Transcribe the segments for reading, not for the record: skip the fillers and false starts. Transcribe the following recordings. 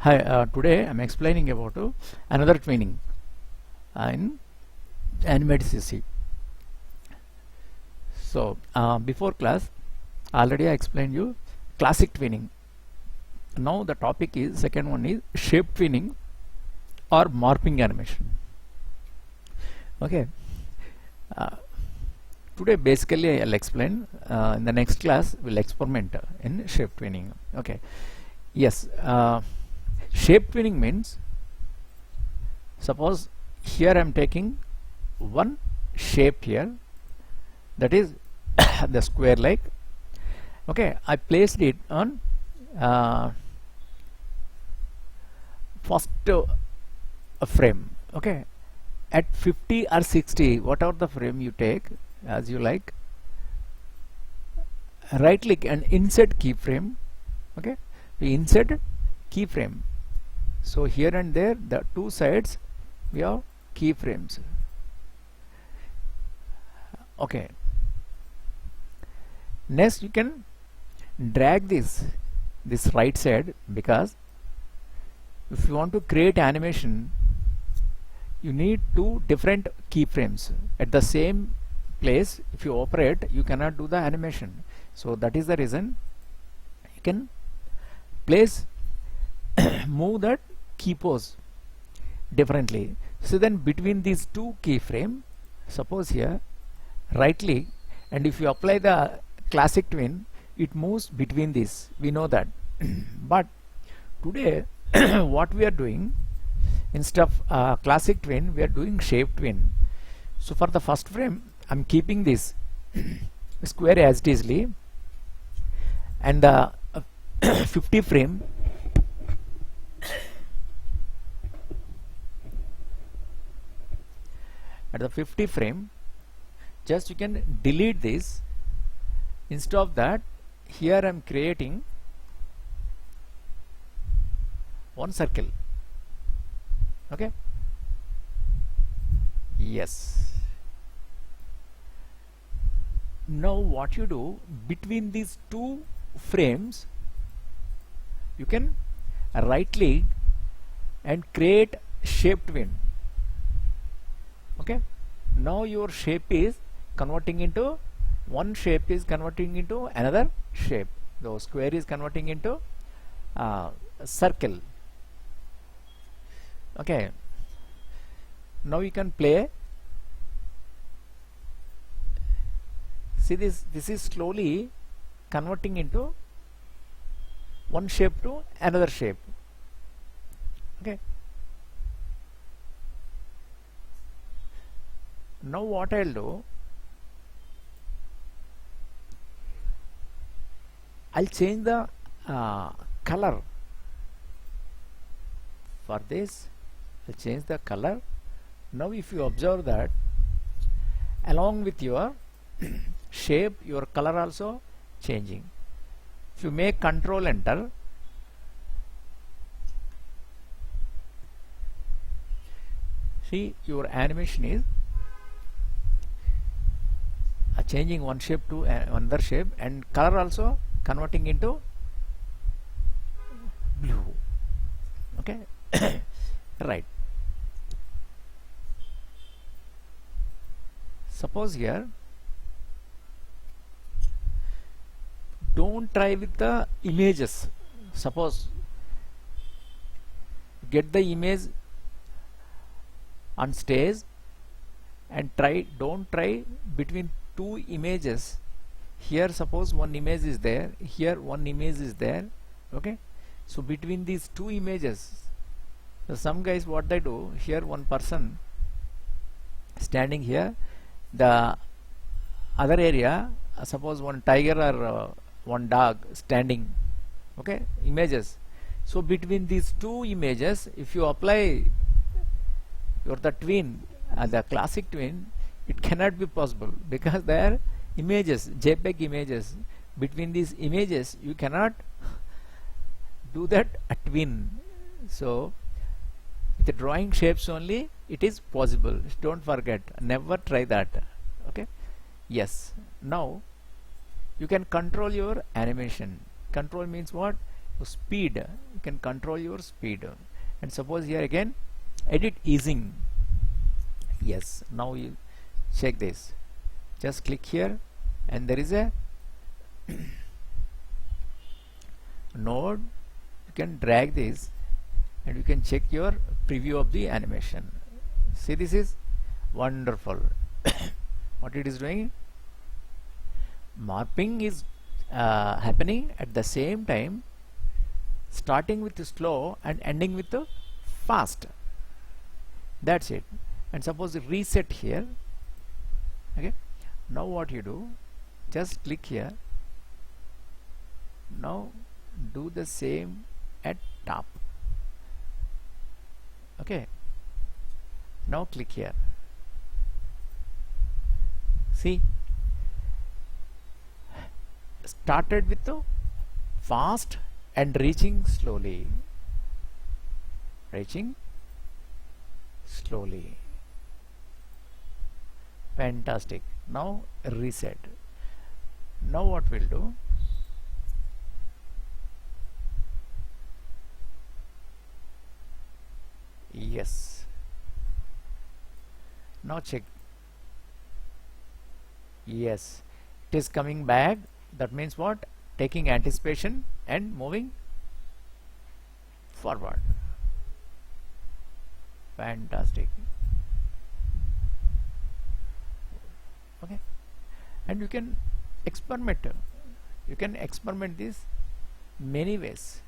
Hi, today I'm explaining about another twinning in Animate CC. So before class, already I explained you classic twinning. Now the topic is second one is shape twinning or morphing animation. Okay. Uh, Today basically I'll explain. In the next class we'll experiment in shape twinning. Okay. Yes. Shape twinning means, suppose here I am taking one shape here, that is the square like. Okay, I placed it on first frame. Okay, at 50 or 60, whatever the frame you take as you like, right click and insert keyframe. Okay, we insert keyframe. So here and there, the two sides we have keyframes. Okay. Next you can drag this right side, because if you want to create animation, you need two different keyframes at the same place. If you operate, you cannot do the animation. So that is the reason you can place move that key pose differently. So then between these two keyframe, suppose here right click, and if you apply the classic twin, it moves between these, we know that. But today what we are doing, instead of classic twin, we are doing shape twin. So for the first frame I'm keeping this square as it is, and the 50 frame at the 50 frame, just you can delete this. Instead of that, here I am creating one circle. Okay, yes. Now what you do, between these two frames you can right click and create shape twin. Okay, now your shape is converting into one shape, is converting into another shape. The square is converting into a circle. Okay, now you can play. See this is slowly converting into one shape to another shape. Okay, now what I'll do, I'll change the color. For this I'll change the color. Now if you observe that along with your shape, your color also changing. If you make control enter, see your animation is changing one shape to another shape, and color also converting into blue. Okay. Right. Suppose here, don't try with the images. Suppose get the image on stage and don't try between two images. Here suppose one image is there, here one image is there. Okay, so between these two images, so some guys what they do, here one person standing here, the other area, suppose one tiger or one dog standing. Okay, images. So between these two images, if you apply the twin, the classic twin, it cannot be possible, because they are images, JPEG images. Between these images you cannot do that a twin. So with the drawing shapes only it is possible. Don't forget, never try that. Okay, yes. Now you can control your animation. Control means what? speed, you can control your speed. And suppose here again edit easing. Yes, now you check this, just click here and there is a node. You can drag this and you can check your preview of the animation. See, this is wonderful. What it is doing, morphing is happening at the same time, starting with the slow and ending with the fast. That's it. And suppose reset here. Okay, now what you do, just click here. Now do the same at top. Okay, now click here. See, started with the fast and reaching slowly, fantastic. Now reset. Now what we'll do, yes, now check. Yes, it is coming back. That means what? Taking anticipation and moving forward. Fantastic. Okay, and you can experiment. You can experiment this many ways.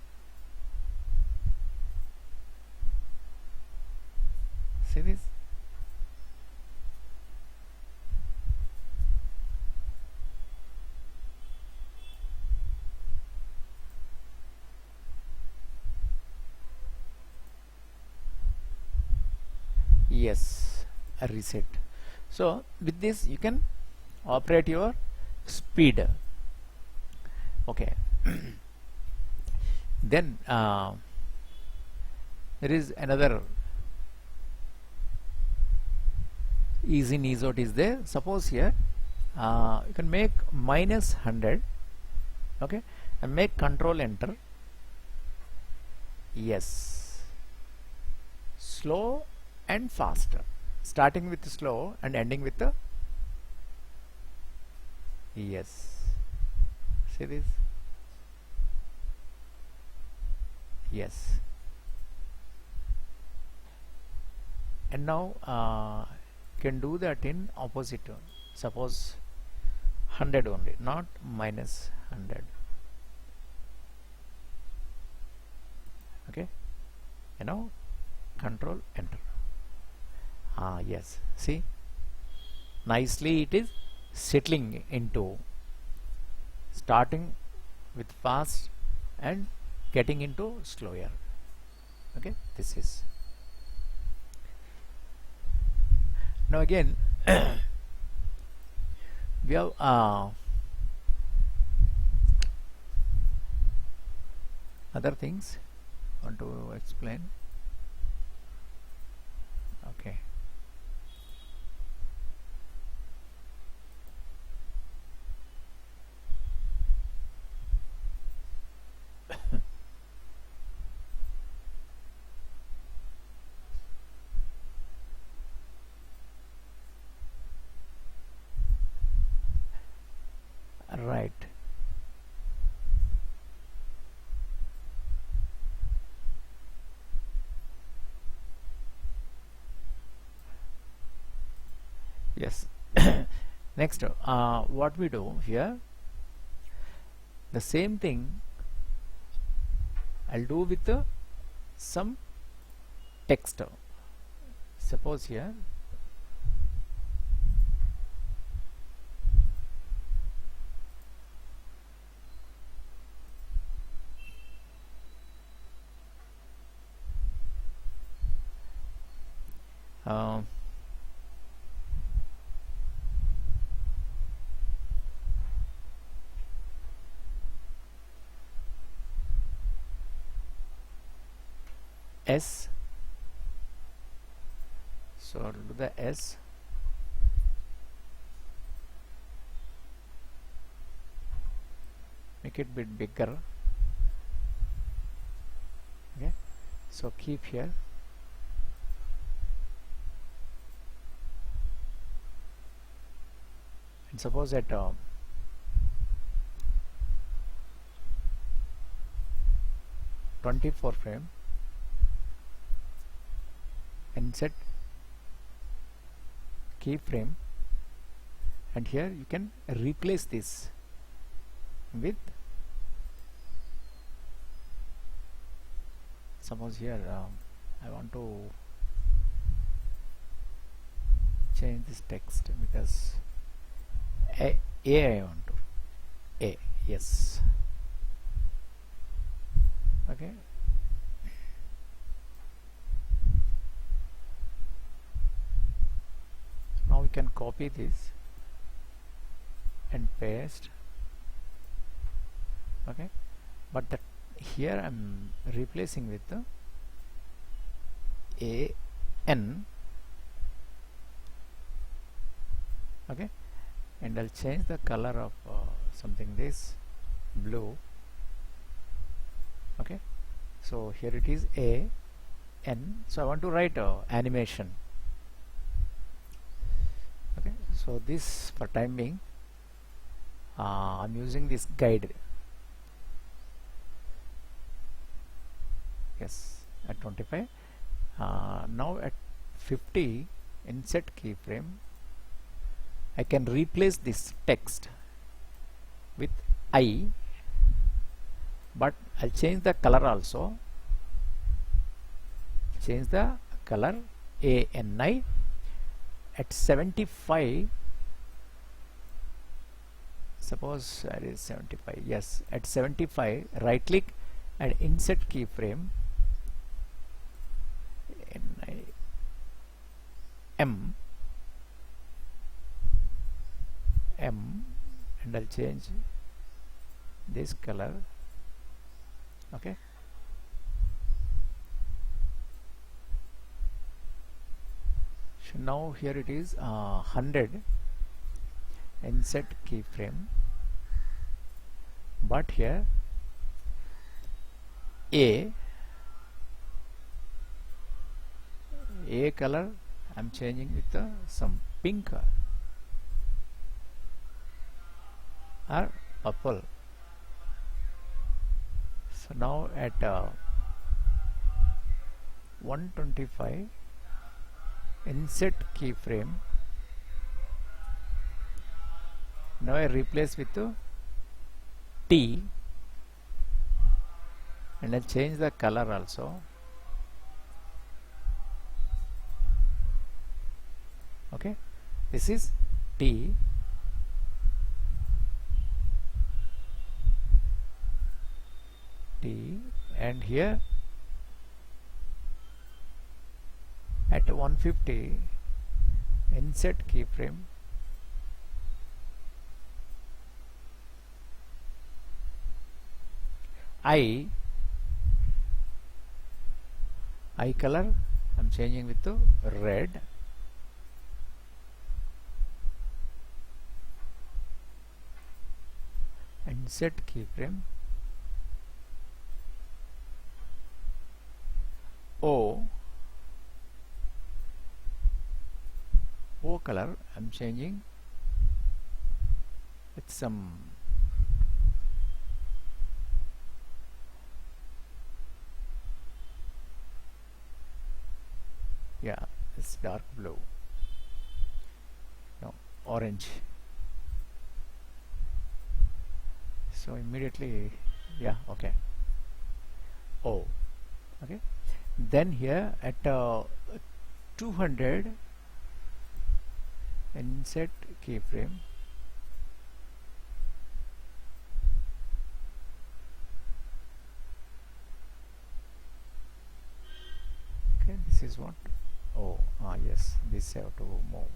See this? Yes, a reset. So with this you can operate your speed. Okay. Then there is another ease in ease out is there. Suppose here you can make -100. Okay, and make control enter. Yes, slow and faster, starting with slow and ending with the, yes, see this, yes. And now can do that in opposite one. Suppose 100 only, not -100. Okay, you know, control enter. Yes, see, nicely it is settling into, starting with fast and getting into slower. Okay, this is. Now again we have other things want to explain. Okay, right. Yes. Next, what we do here, the same thing I'll do with some text. Suppose here S, so I'll do the S, make it bit bigger, So keep here. And suppose at 24 frame, and set keyframe, and here you can replace this with, suppose here I want to change this text because A I want to A, yes, okay. Now we can copy this and paste, okay, but that here I'm replacing with the AN, okay, and I'll change the color of something this blue, okay. So here it is AN, so I want to write animation, okay. So this, for time being, I'm using this guide, yes, at 25. Now at 50, insert keyframe, I can replace this text with I, but I'll change the color also, change the color ANI. At 75, suppose it is 75, yes, at 75 right click and insert keyframe M, and I'll change this color, okay. So now here it is 100, insert keyframe, but here A color I'm changing with some pink or purple. So now at 125, insert keyframe, now I replace with T, and I change the color also, okay. This is T, and here at 150, insert keyframe, I color I'm changing with the red, insert keyframe, O color I'm changing with some it's dark blue, no, orange. So immediately, okay, O, okay. Then here at 200, insert keyframe, okay. This is what, yes, this have to move,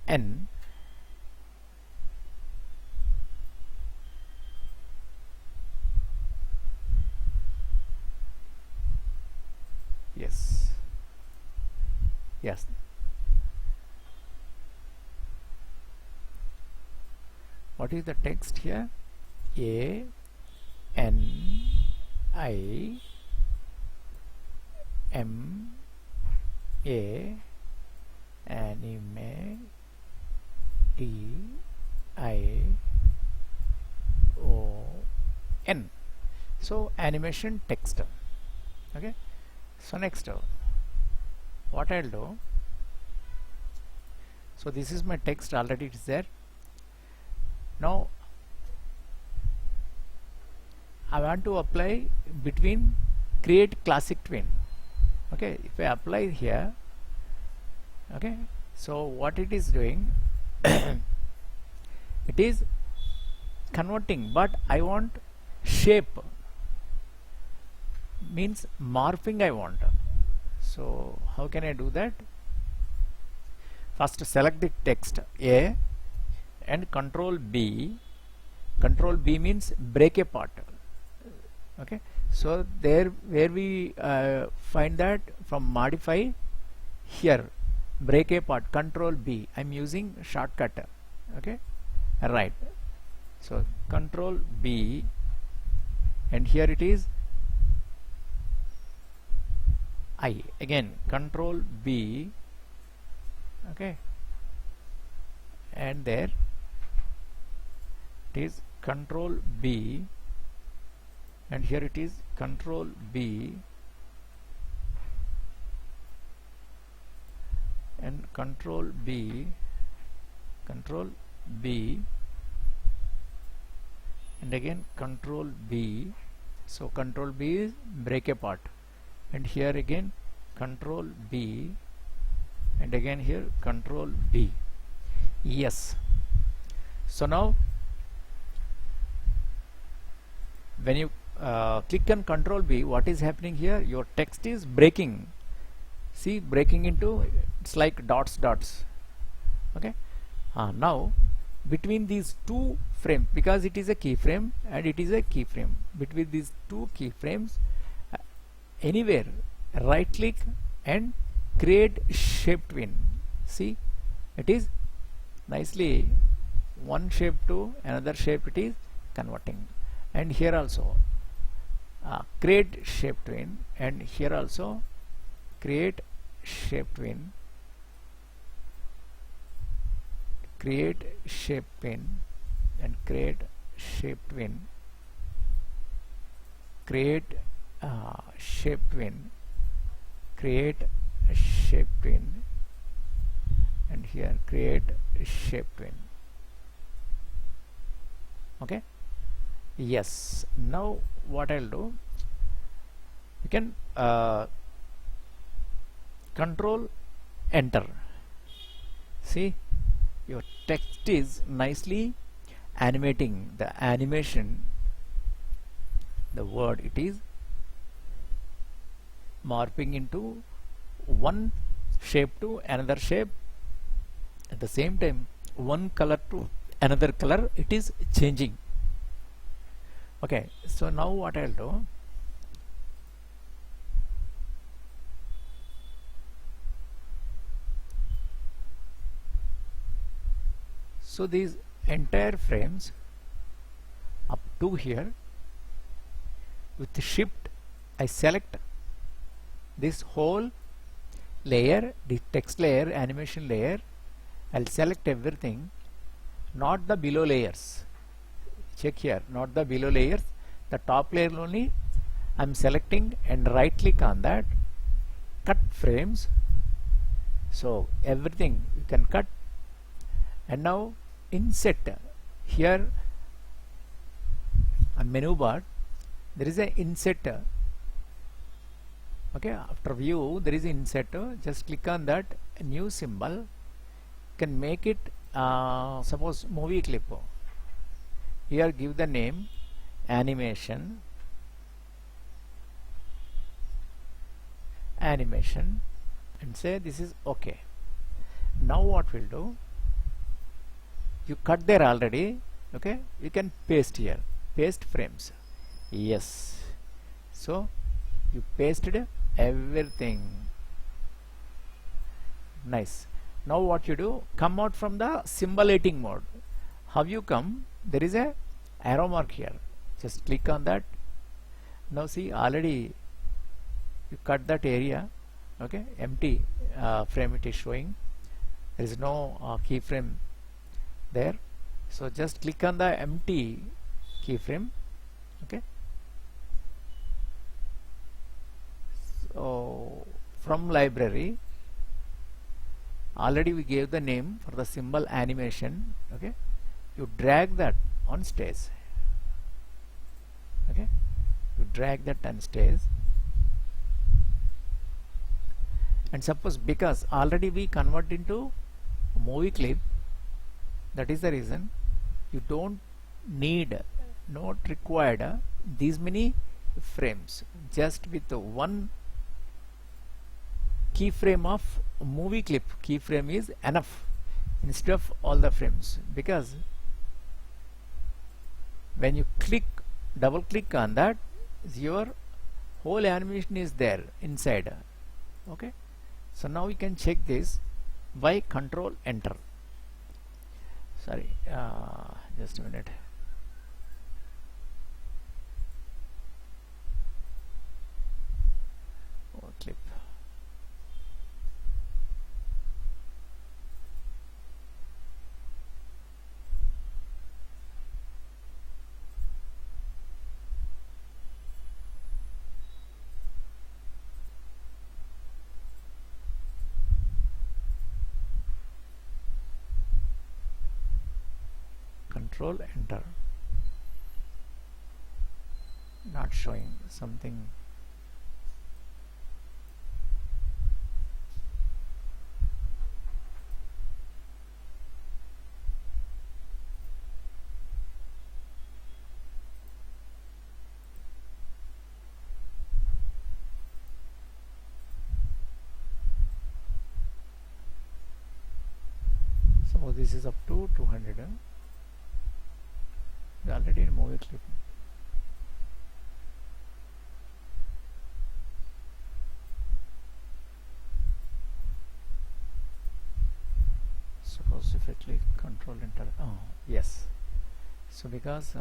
N, yes, what is the text here? A N I M A anime T I O N. So animation text. Okay, so next what I'll do, so this is my text, already it is there. Now I want to apply between create classic twin. Okay, if I apply here, okay, so what it is doing, it is converting, but I want shape, means morphing I want. So how can I do that? First select the text A and control B. Control B means break apart. Okay, so there where we find that from modify, here break apart, control B, I'm using shortcut. Okay, right, so control B, and here it is I, again control B. Okay, and there it is control B, and here it is control B, and control B, control B, and again control B. So control B is break apart, and here again control B, and again here control B. Yes, so now when you click on control B, what is happening here? Your text is breaking. See, breaking into, it's like dots. Okay, now between these two frames, because it is a keyframe and it is a keyframe, between these two keyframes, anywhere right click and create shape twin. See, it is nicely one shape to another shape it is converting. And here also create shape twin, and here also create shape twin, create shape twin, and create shape twin, create shape twin, create shape twin, and here create shape twin. Okay, yes, now what I'll do, you can control enter. See, your text is nicely animating, the animation, the word, it is morphing into one shape to another shape, at the same time one color to another color it is changing. Okay, so now what I'll do, so these entire frames up to here, with shift I select this whole layer, the text layer, animation layer, I'll select everything, not the below layers. Check here, not the below layers, the top layer only I'm selecting, and right click on that, cut frames. So everything you can cut, and now insert. Here on menu bar there is a insert. Okay, after view there is insert, just click on that, new symbol, you can make it suppose movie clip. Here give the name animation, and say this is okay. Now what we'll do, you cut there already. Okay, you can paste here, paste frames. Yes, so you pasted everything. Nice. Now what you do, come out from the symbol editing mode. How you come, there is a arrow mark here, Just click on that. Now see, already you cut that area. Okay, empty frame it is showing. There is no keyframe there, so just click on the empty keyframe. Okay, so from library already we gave the name for the symbol animation. Okay, you drag that on stage. Okay, you drag that on stage, and suppose because already we convert into movie clip, that is the reason you don't need, not required these many frames. Just with one keyframe of movie clip keyframe is enough instead of all the frames, because when you double click on that, your whole animation is there inside. Okay, so now we can check this by control enter. Sorry, just a minute. Clip. Control enter. Not showing something. So this is up to 200. Already in movie clip. Suppose if I click control enter, oh yes, so because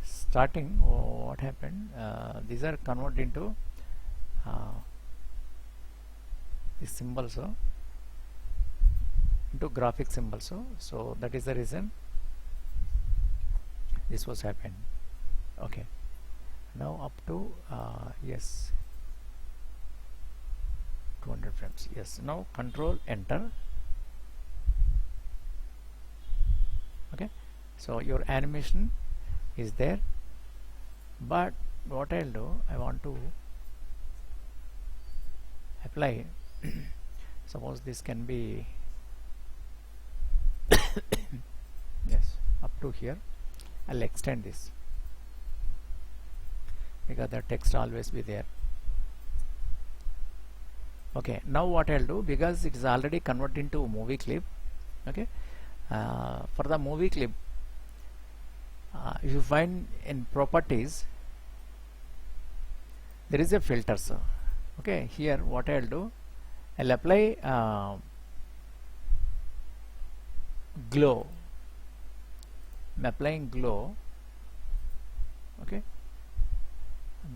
starting what happened, these are converted into these symbols into graphic symbols, so that is the reason this was happened. Okay, now up to yes, 200 frames. Yes, now control enter. Okay, so your animation is there, but what I'll do, I want to apply suppose this can be yes, up to here. I'll extend this because the text always be there. Okay, now what I'll do, because it is already converted into movie clip. Okay, for the movie clip, if you find in properties there is a filter. So okay, here what I'll do, I'll apply glow. I'm applying glow. Okay,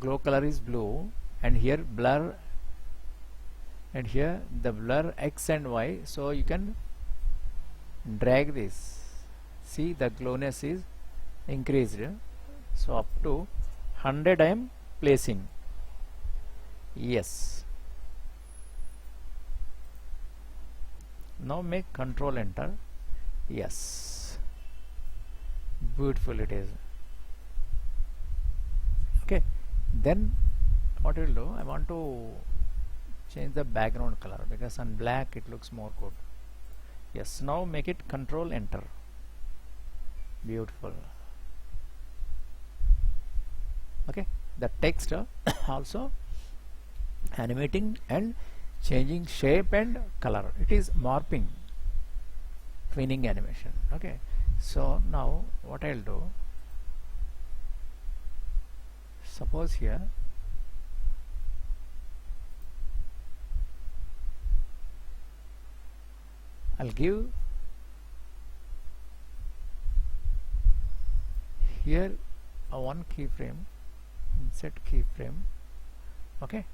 glow color is blue, and here blur, and here the blur X and Y, so you can drag this. See, the glowness is increased, so up to 100 I am placing. Yes, now make control enter. Yes, beautiful it is. Okay, then what we'll do, I want to change the background color because on black it looks more good. Yes, now make it control enter. Beautiful. Okay, the text also animating and changing shape and color. It is morphing, twinning animation. Okay, so now what I'll do, suppose here I'll give here a one keyframe, insert keyframe. Okay,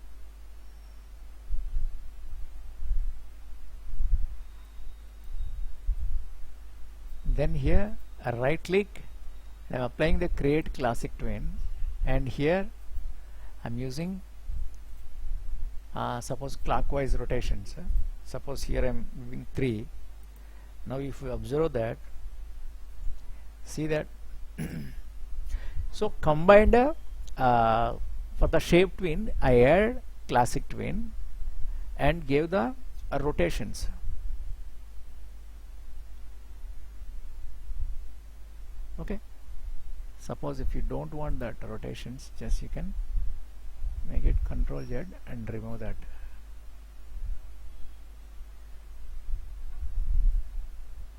then here a right click, and I'm applying the create classic twin, and here I'm using suppose clockwise rotations. Suppose here I'm moving 3. Now if you observe that, see that so combined for the shape twin I add classic twin and gave the rotations. Okay, suppose if you don't want that rotations, just you can make it Ctrl Z and remove that.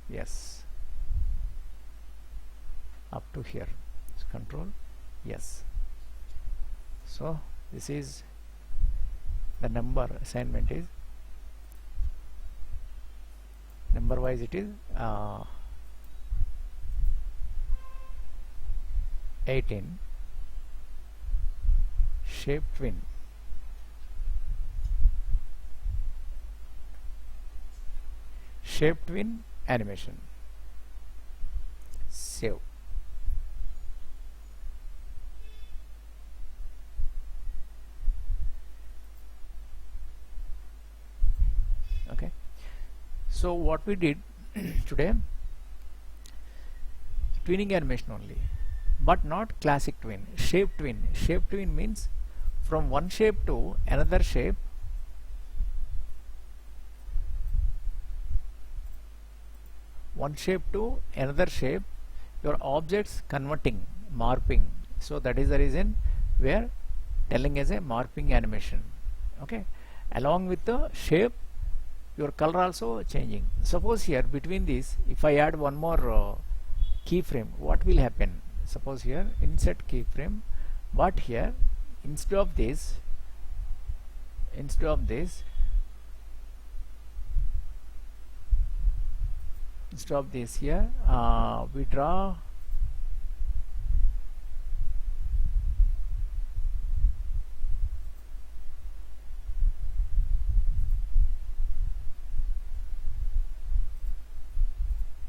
Yes, up to here. It's Control yes. So this is the number assignment is number wise, it is 18. Shape twin, shape twin animation. Save. Okay, so what we did today, twinning animation only, but not classic twin. Shape twin. Shape twin means from one shape to another shape, one shape to another shape, your objects converting, morphing. So that is the reason we are telling as a morphing animation. Okay, along with the shape, your color also changing. Suppose here between these, if I add one more keyframe, what will happen? Suppose here insert keyframe, but here instead of this here we draw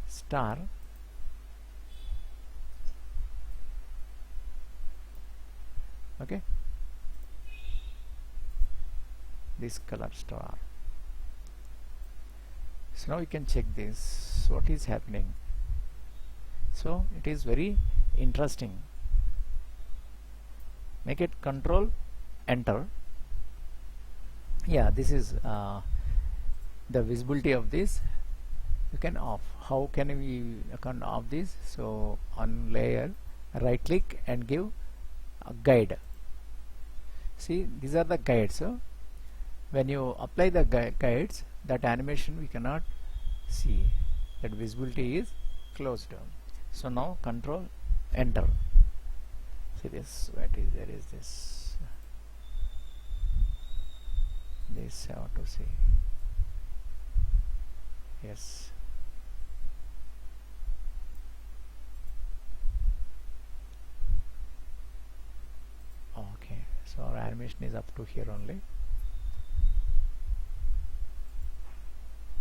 star. Okay, this color star. So now you can check this, what is happening. So it is very interesting. Make it Control Enter. Yeah, this is the visibility of this. You can off. How can we off this? So on layer, right click and give a guide. See, these are the guides. So when you apply the guides, that animation we cannot see, that visibility is closed down. So now Control Enter. See this, what is there is this I want to see. Yes, okay, so our animation is up to here only.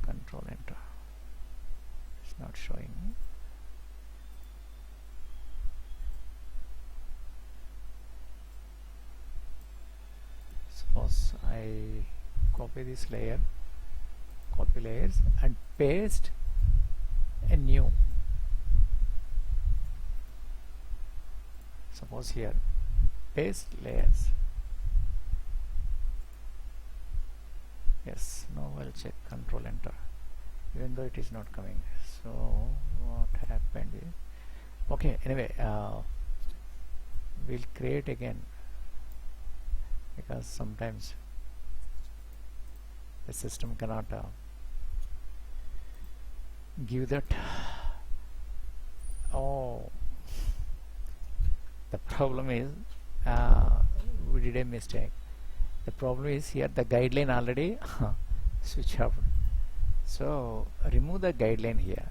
Control Enter. It's not showing. Suppose I copy this layer, copy layers and paste a new. Suppose here, paste layers. Yes, now I'll check Control Enter, even though it is not coming. So what happened is, okay, anyway, we'll create again, because sometimes the system cannot give that. Oh, the problem is we did a mistake. The problem is here the guideline already switch off. So remove the guideline here.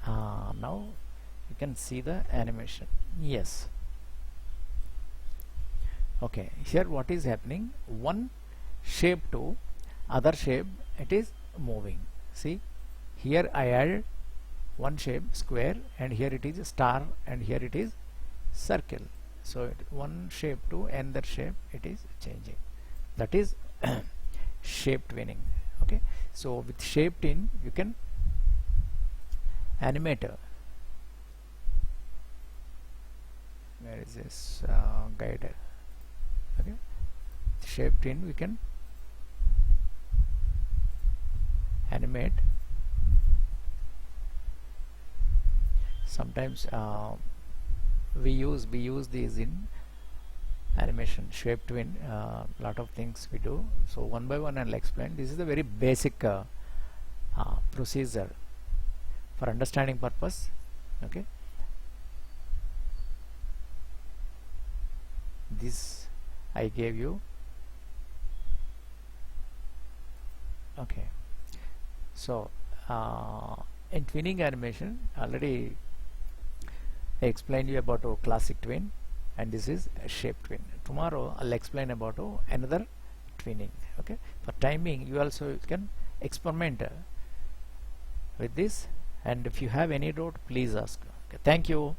Now you can see the animation. Yes. Okay, here what is happening, one shape to other shape, it is moving. See, here I added one shape square, and here it is a star, and here it is circle. So one shape to another shape it is changing. That is shape twinning. Okay, so with shape twin you can animate. Where is this guide? Okay, shape twin we can animate. Sometimes we use these in animation, shape twin, lot of things we do. So one by one I'll explain. This is the very basic procedure for understanding purpose. Okay, this I gave you. Okay, so in twinning animation already I explained you about classic twin, and this is a shape twin. Tomorrow I'll explain about another twinning. Okay, for timing you also can experiment with this, and if you have any doubt please ask. Okay, thank you.